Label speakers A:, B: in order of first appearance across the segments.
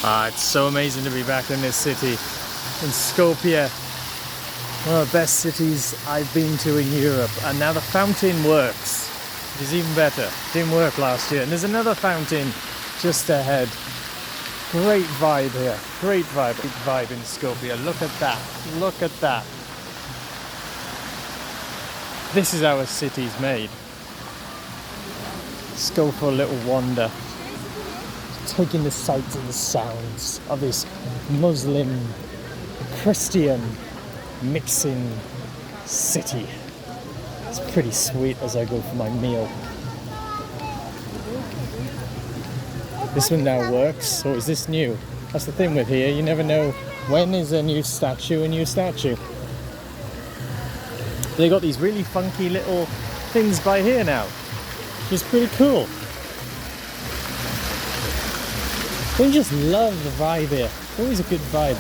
A: It's so amazing to be back in this city, in Skopje, one of the best cities I've been to in Europe. And now the fountain works, which is even better. Didn't work last year. And there's another fountain just ahead. Great vibe here, great vibe in Skopje. Look at that, look at that. This is how a city's made. Let's go for a little wander. Taking the sights and the sounds of this Muslim, Christian mixing city. It's pretty sweet as I go for my meal. This one now works, or is this new? That's the thing with here, you never know when is a new statue. They got these really funky little things by here now, which is pretty cool. I just love the vibe here. Always a good vibe.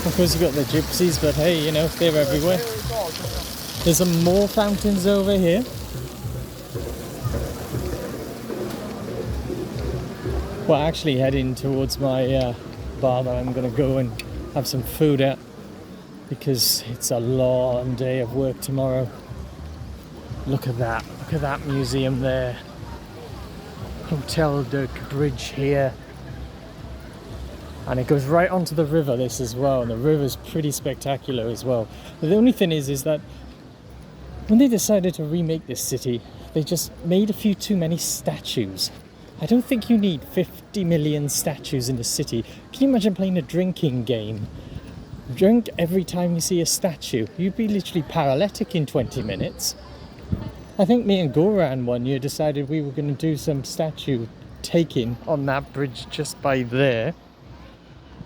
A: Of course, you got the gypsies, but hey, you know, they're everywhere. There's some more fountains over here. Well, actually heading towards my bar that I'm going to go and have some food at, because it's a long day of work tomorrow. Look at that museum there. Hotel de Bridge here, and it goes right onto the river, this as well, and the river's pretty spectacular as well. But the only thing is that when they decided to remake this city, they just made a few too many statues. I don't think you need 50 million statues in the city. Can you imagine playing a drinking game? Drink every time you see a statue. You'd be literally paralytic in 20 minutes. I think me and Goran one year decided we were going to do some statue taking on that bridge just by there.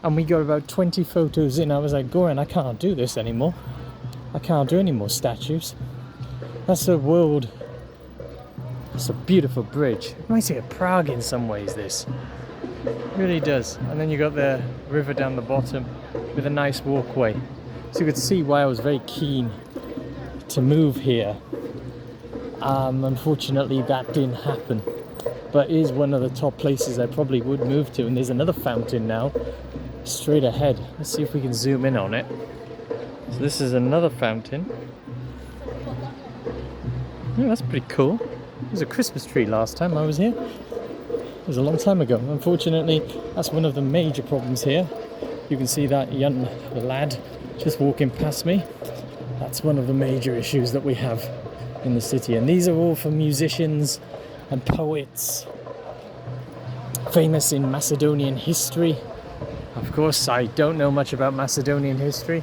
A: And we got about 20 photos in. I was like, Goran, I can't do this anymore. I can't do any more statues. That's a world. It's a beautiful bridge. It reminds me of Prague in some ways, this. It really does. And then you got the river down the bottom with a nice walkway. So you could see why I was very keen to move here. Unfortunately, that didn't happen, but it is one of the top places I probably would move to. And there's another fountain now, straight ahead. Let's see if we can zoom in on it. So this is another fountain. Yeah, that's pretty cool. There was a Christmas tree last time I was here. It was a long time ago. Unfortunately, that's one of the major problems here. You can see that young lad just walking past me. That's one of the major issues that we have in the city, and these are all for musicians and poets famous in Macedonian history. Of course, I don't know much about Macedonian history,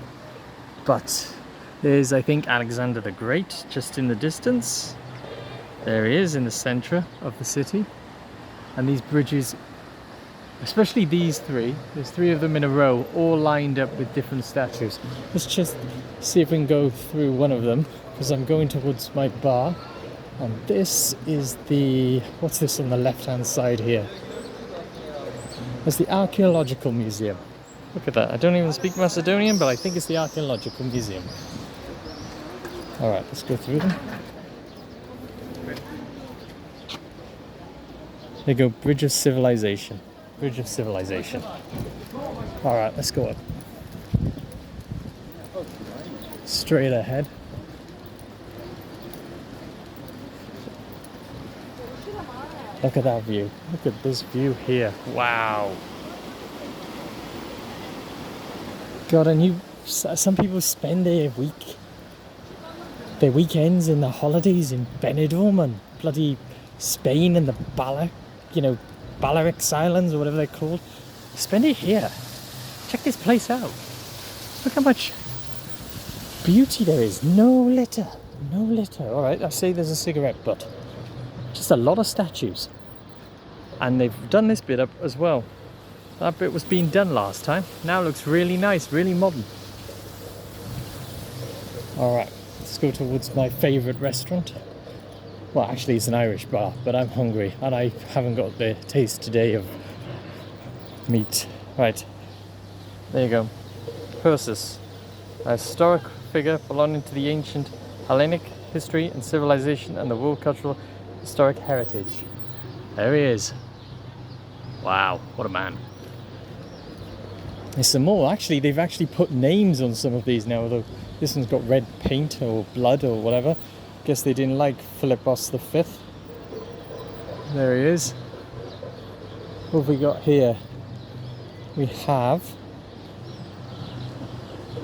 A: but there's, I think, Alexander the Great just in the distance. There he is in the center of the city, and these bridges, especially these three, there's three of them in a row, all lined up with different statues. Let's just see if we can go through one of them, because I'm going towards my bar. And this is the, what's this on the left hand side here? It's the Archaeological Museum. Look at that. I don't even speak Macedonian, but I think it's the Archaeological Museum. Alright, let's go through them. There you go, Bridge of Civilization. Bridge of Civilization. Alright, let's go up. Straight ahead. Look at that view. Look at this view here. Wow. God, and some people spend their weekends and their holidays in Benidorm and bloody Spain and the Balearic Islands or whatever they're called. Spend it here. Check this place out. Look how much beauty there is. No litter. No litter. Alright, I say there's a cigarette butt. Just a lot of statues. And they've done this bit up as well. That bit was being done last time. Now it looks really nice, really modern. Alright, let's go towards my favourite restaurant. Well, actually it's an Irish bar, but I'm hungry and I haven't got the taste today of meat. Right, there you go. Perseus, a historic figure belonging to the ancient Hellenic history and civilization and the world cultural historic heritage. There he is. Wow, what a man. There's some more. Actually, they've actually put names on some of these now, although this one's got red paint or blood or whatever. Guess they didn't like Philippos V. There he is. What have we got here? We have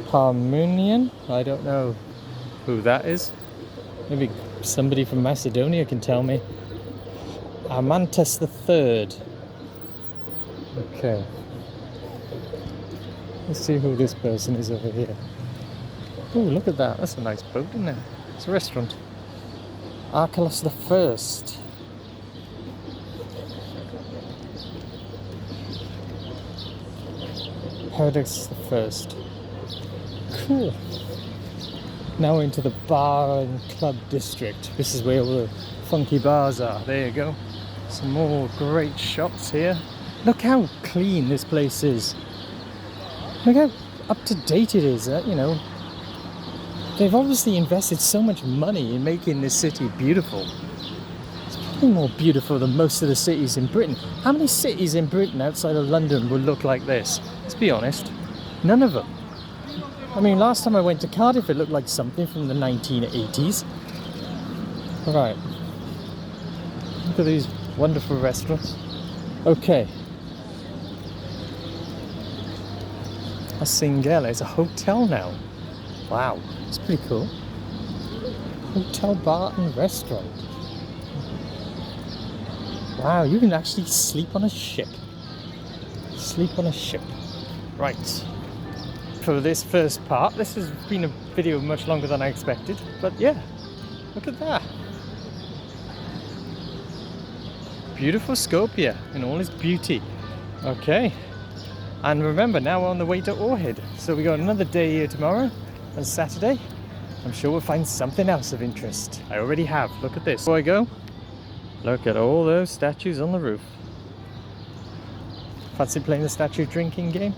A: Harmonian. I don't know who that is. Maybe somebody from Macedonia can tell me. Amantas III. Okay. Let's see who this person is over here. Oh, look at that. That's a nice boat, isn't it? It's a restaurant. Archelaus I. Paradise I. Cool. Now into the bar and club district. This is where all the funky bars are. There you go. Some more great shops here. Look how clean this place is. Look how up to date it is. You know, they've obviously invested so much money in making this city beautiful. It's probably more beautiful than most of the cities in Britain. How many cities in Britain outside of London would look like this? Let's be honest. None of them. I mean, last time I went to Cardiff, it looked like something from the 1980s. Right. Look at these wonderful restaurants. Okay. A Singela. It's a hotel now. Wow. It's pretty cool. Hotel, bar and restaurant. Wow, you can actually sleep on a ship. Sleep on a ship. Right. For this first part, this has been a video much longer than I expected, but yeah, look at that. Beautiful Skopje in all its beauty. Okay, and remember, now we're on the way to Ohrid, so we got another day here tomorrow and Saturday. I'm sure we'll find something else of interest. I already have. Look at this. Before I go, look at all those statues on the roof. Fancy playing the statue drinking game?